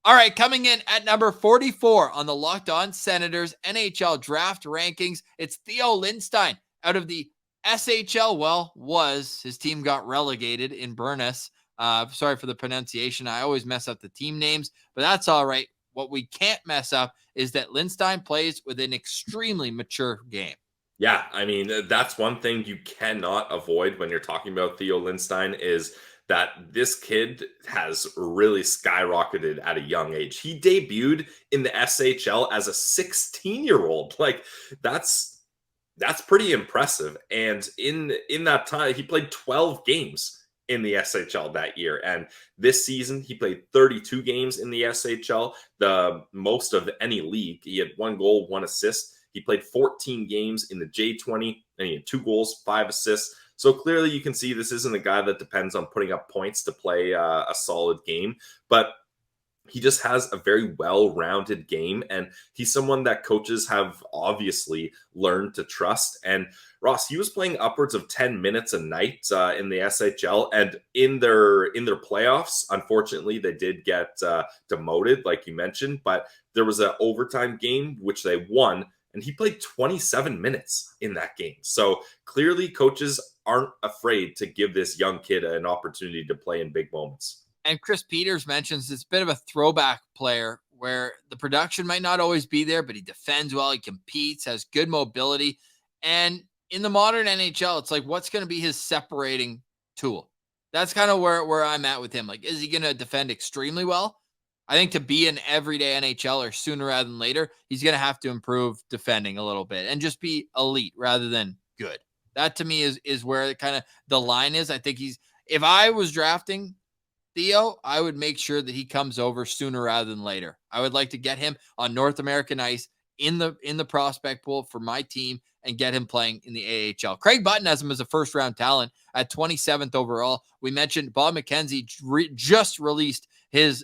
All right, coming in at number 44 on the Locked On Senators NHL Draft Rankings, it's Theo Lindstein out of the SHL. Well, his team got relegated in Brynas. Sorry for the pronunciation. I always mess up the team names, but that's all right. What we can't mess up is that Lindstein plays with an extremely mature game. Yeah, I mean, that's one thing you cannot avoid when you're talking about Theo Lindstein is that this kid has really skyrocketed at a young age. He debuted in the SHL as a 16-year-old. Like that's pretty impressive. And in that time, he played 12 games in the SHL that year. And this season, he played 32 games in the SHL, the most of any league. He had 1 goal, 1 assist. He played 14 games in the J20, and he had 2 goals, 5 assists. So clearly you can see this isn't a guy that depends on putting up points to play a solid game. But he just has a very well-rounded game, and he's someone that coaches have obviously learned to trust. And Ross, he was playing upwards of 10 minutes a night in the SHL, and in their playoffs, unfortunately, they did get demoted, like you mentioned. But there was an overtime game which they won, and he played 27 minutes in that game. So clearly, coaches aren't afraid to give this young kid an opportunity to play in big moments. And Chris Peters mentions it's a bit of a throwback player where the production might not always be there, but he defends well, he competes, has good mobility. And in the modern NHL, it's like, what's going to be his separating tool? That's kind of where I'm at with him. Like, is he going to defend extremely well? I think to be an everyday NHLer sooner rather than later, he's going to have to improve defending a little bit and just be elite rather than good. That to me is where kind of the line is. I think if I was drafting Theo, I would make sure that he comes over sooner rather than later. I would like to get him on North American ice in the prospect pool for my team and get him playing in the AHL. Craig Button has him as a first-round talent at 27th overall. We mentioned Bob McKenzie just released his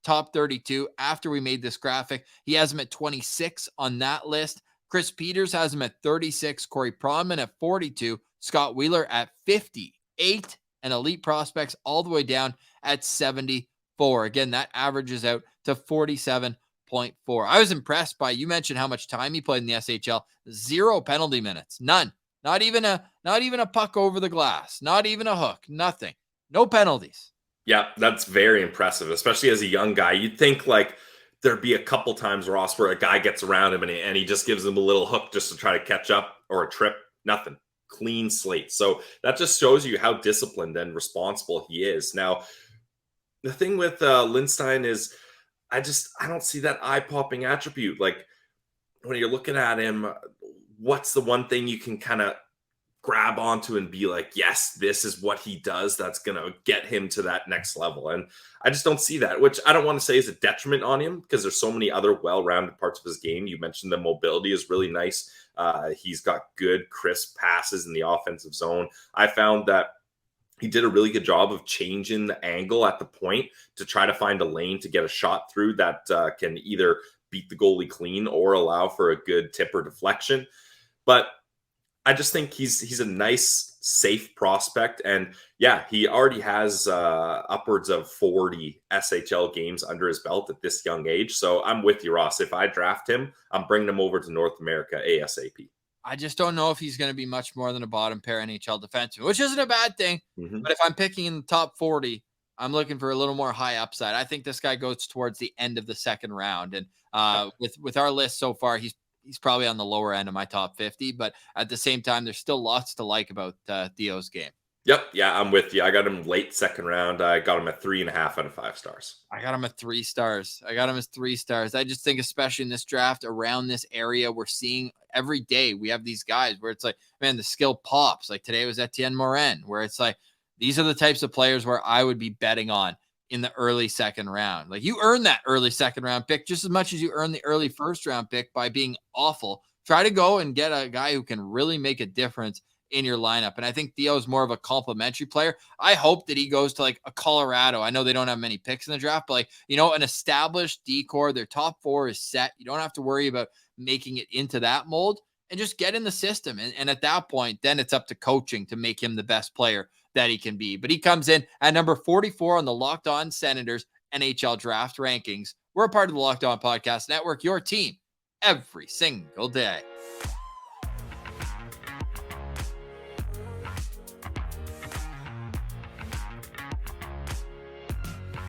top 32 after we made this graphic. He has him at 26 on that list. Chris Peters has him at 36. Corey Pronman at 42. Scott Wheeler at 58. And elite prospects all the way down at 74. Again, that averages out to 47.4. I was impressed by, you mentioned how much time he played in the SHL. 0 penalty minutes. None. Not even a puck over the glass. Not even a hook. Nothing. No penalties. Yeah, that's very impressive, especially as a young guy. You'd think like there'd be a couple times, Ross, where a guy gets around him and he just gives him a little hook just to try to catch up or a trip. Nothing. Clean slate. So that just shows you how disciplined and responsible he is. Now, the thing with Lindstein is I don't see that eye-popping attribute. Like when you're looking at him, what's the one thing you can kind of grab onto and be like, yes, this is what he does that's going to get him to that next level? And I just don't see that, which I don't want to say is a detriment on him because there's so many other well-rounded parts of his game. You mentioned the mobility is really nice. He's got good, crisp passes in the offensive zone. I found that he did a really good job of changing the angle at the point to try to find a lane to get a shot through that can either beat the goalie clean or allow for a good tip or deflection. But I just think he's a nice, safe prospect. And yeah, he already has upwards of 40 SHL games under his belt at this young age. So I'm with you, Ross. If I draft him, I'm bringing him over to North America ASAP. I just don't know if he's going to be much more than a bottom pair NHL defenseman, which isn't a bad thing. Mm-hmm. But if I'm picking in the top 40, I'm looking for a little more high upside. I think this guy goes towards the end of the second round. And with our list so far, he's probably on the lower end of my top 50. But at the same time, there's still lots to like about Theo's game. Yep. Yeah, I'm with you. I got him late second round. I got him at 3.5 out of 5 stars. I got him at 3 stars. I just think, especially in this draft around this area, we're seeing every day we have these guys where it's like, man, the skill pops. Like today was Etienne Morin, where it's like, these are the types of players where I would be betting on in the early second round. Like you earn that early second round pick just as much as you earn the early first round pick by being awful. Try to go and get a guy who can really make a difference in your lineup. And I think Theo is more of a complimentary player. I hope that he goes to like a Colorado. I know they don't have many picks in the draft, but like, an established decor, their top 4 is set. You don't have to worry about making it into that mold and just get in the system. And at that point, then it's up to coaching to make him the best player that he can be. But he comes in at number 44 on the Locked On Senators NHL Draft rankings. We're a part of the Locked On Podcast Network, your team every single day.